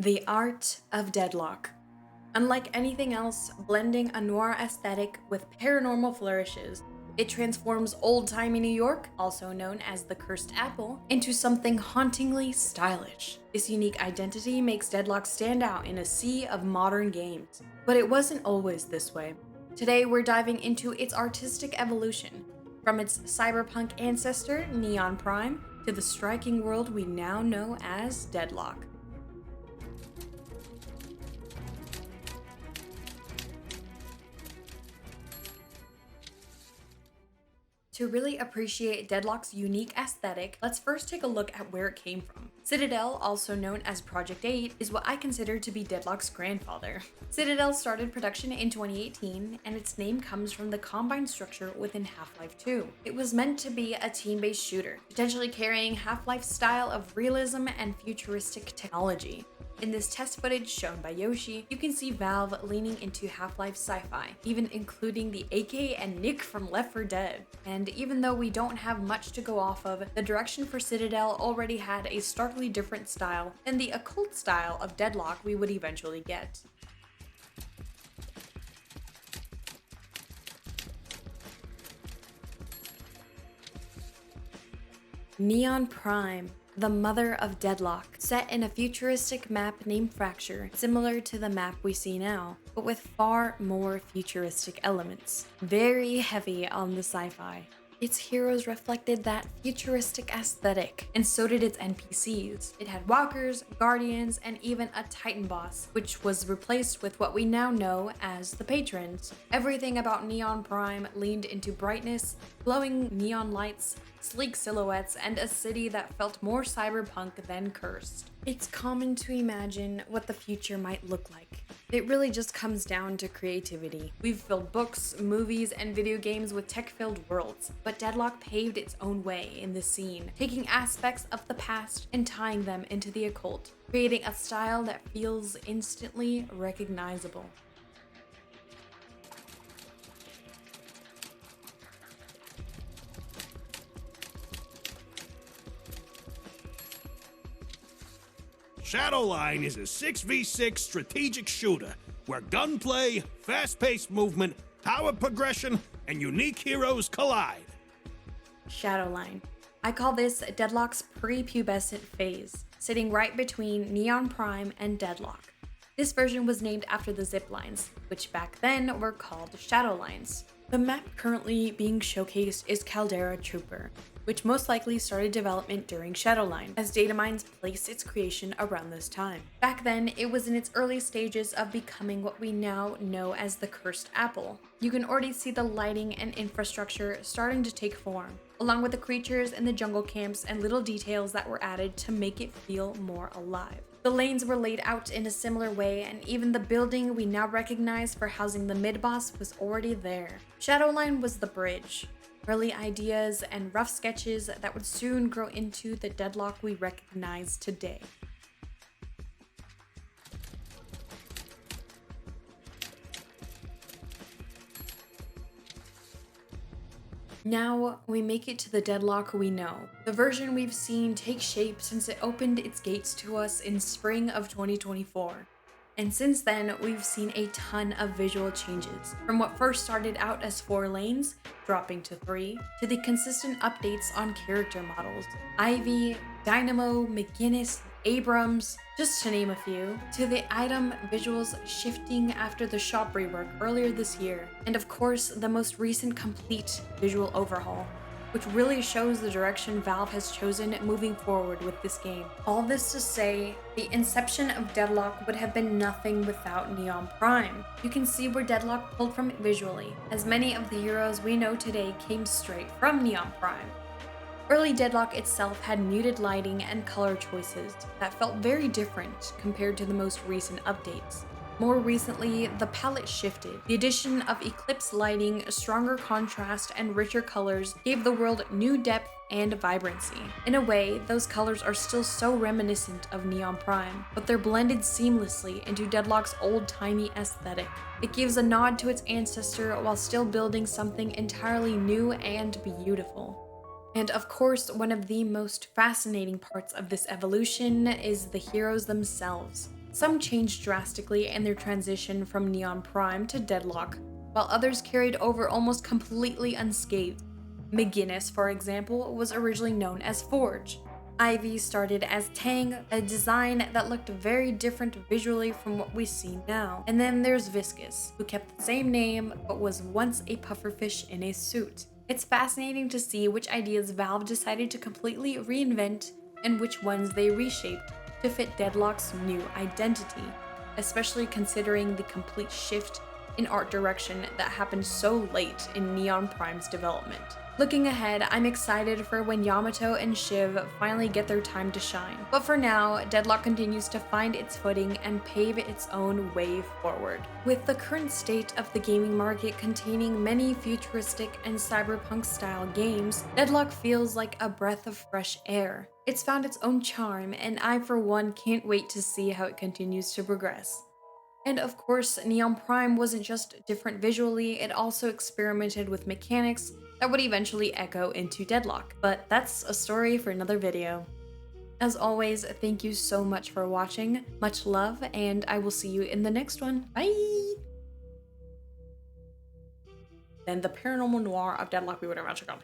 The art of Deadlock. Unlike anything else, blending a noir aesthetic with paranormal flourishes, it transforms old-timey New York, also known as the Cursed Apple, into something hauntingly stylish. This unique identity makes Deadlock stand out in a sea of modern games. But it wasn't always this way. Today we're diving into its artistic evolution, from its cyberpunk ancestor, Neon Prime, to the striking world we now know as Deadlock. To really appreciate Deadlock's unique aesthetic, let's first take a look at where it came from. Citadel, also known as Project 8, is what I consider to be Deadlock's grandfather. Citadel started production in 2018, and its name comes from the combined structure within Half-Life 2. It was meant to be a team-based shooter, potentially carrying Half-Life's style of realism and futuristic technology. In this test footage shown by Yoshi, you can see Valve leaning into Half-Life sci-fi, even including the AK and Nick from Left 4 Dead. And even though we don't have much to go off of, the direction for Citadel already had a starkly different style than the occult style of Deadlock we would eventually get. Neon Prime, the mother of Deadlock, set in a futuristic map named Fracture, similar to the map we see now, but with far more futuristic elements. Very heavy on the sci-fi. Its heroes reflected that futuristic aesthetic, and so did its NPCs. It had walkers, guardians, and even a titan boss, which was replaced with what we now know as the patrons. Everything about Neon Prime leaned into brightness, glowing neon lights, sleek silhouettes, and a city that felt more cyberpunk than cursed. It's common to imagine what the future might look like. It really just comes down to creativity. We've filled books, movies, and video games with tech-filled worlds, but Deadlock paved its own way in this scene, taking aspects of the past and tying them into the occult, creating a style that feels instantly recognizable. Shadowline is a 6v6 strategic shooter where gunplay, fast-paced movement, power progression, and unique heroes collide. Shadowline. I call this Deadlock's pre-pubescent phase, sitting right between Neon Prime and Deadlock. This version was named after the ziplines, which back then were called Shadowlines. The map currently being showcased is Caldera Trooper, which most likely started development during Shadowline, as Datamines placed its creation around this time. Back then, it was in its early stages of becoming what we now know as the Cursed Apple. You can already see the lighting and infrastructure starting to take form, along with the creatures and the jungle camps and little details that were added to make it feel more alive. The lanes were laid out in a similar way, and even the building we now recognize for housing the mid-boss was already there. Shadowline was the bridge. Early ideas and rough sketches that would soon grow into the Deadlock we recognize today. Now, we make it to the Deadlock we know. The version we've seen take shape since it opened its gates to us in spring of 2024. And since then, we've seen a ton of visual changes, from what first started out as 4 lanes, dropping to 3, to the consistent updates on character models. Ivy, Dynamo, McGinnis, Abrams, just to name a few, to the item visuals shifting after the shop rework earlier this year, and of course, the most recent complete visual overhaul, which really shows the direction Valve has chosen moving forward with this game. All this to say, the inception of Deadlock would have been nothing without Neon Prime. You can see where Deadlock pulled from it visually, as many of the heroes we know today came straight from Neon Prime. Early Deadlock itself had muted lighting and color choices that felt very different compared to the most recent updates. More recently, the palette shifted. The addition of eclipse lighting, stronger contrast, and richer colors gave the world new depth and vibrancy. In a way, those colors are still so reminiscent of Neon Prime, but they're blended seamlessly into Deadlock's old-timey aesthetic. It gives a nod to its ancestor while still building something entirely new and beautiful. And of course, one of the most fascinating parts of this evolution is the heroes themselves. Some changed drastically in their transition from Neon Prime to Deadlock, while others carried over almost completely unscathed. McGinnis, for example, was originally known as Forge. Ivy started as Tang, a design that looked very different visually from what we see now. And then there's Viscous, who kept the same name but was once a pufferfish in a suit. It's fascinating to see which ideas Valve decided to completely reinvent and which ones they reshaped to fit Deadlock's new identity, especially considering the complete shift in art direction that happened so late in Neon Prime's development. Looking ahead, I'm excited for when Yamato and Shiv finally get their time to shine. But for now, Deadlock continues to find its footing and pave its own way forward. With the current state of the gaming market containing many futuristic and cyberpunk-style games, Deadlock feels like a breath of fresh air. It's found its own charm, and I for one can't wait to see how it continues to progress. And of course, Neon Prime wasn't just different visually, it also experimented with mechanics that would eventually echo into Deadlock. But that's a story for another video. As always, thank you so much for watching, much love, and I will see you in the next one. Bye! Then the paranormal noir of Deadlock we would have actually gone.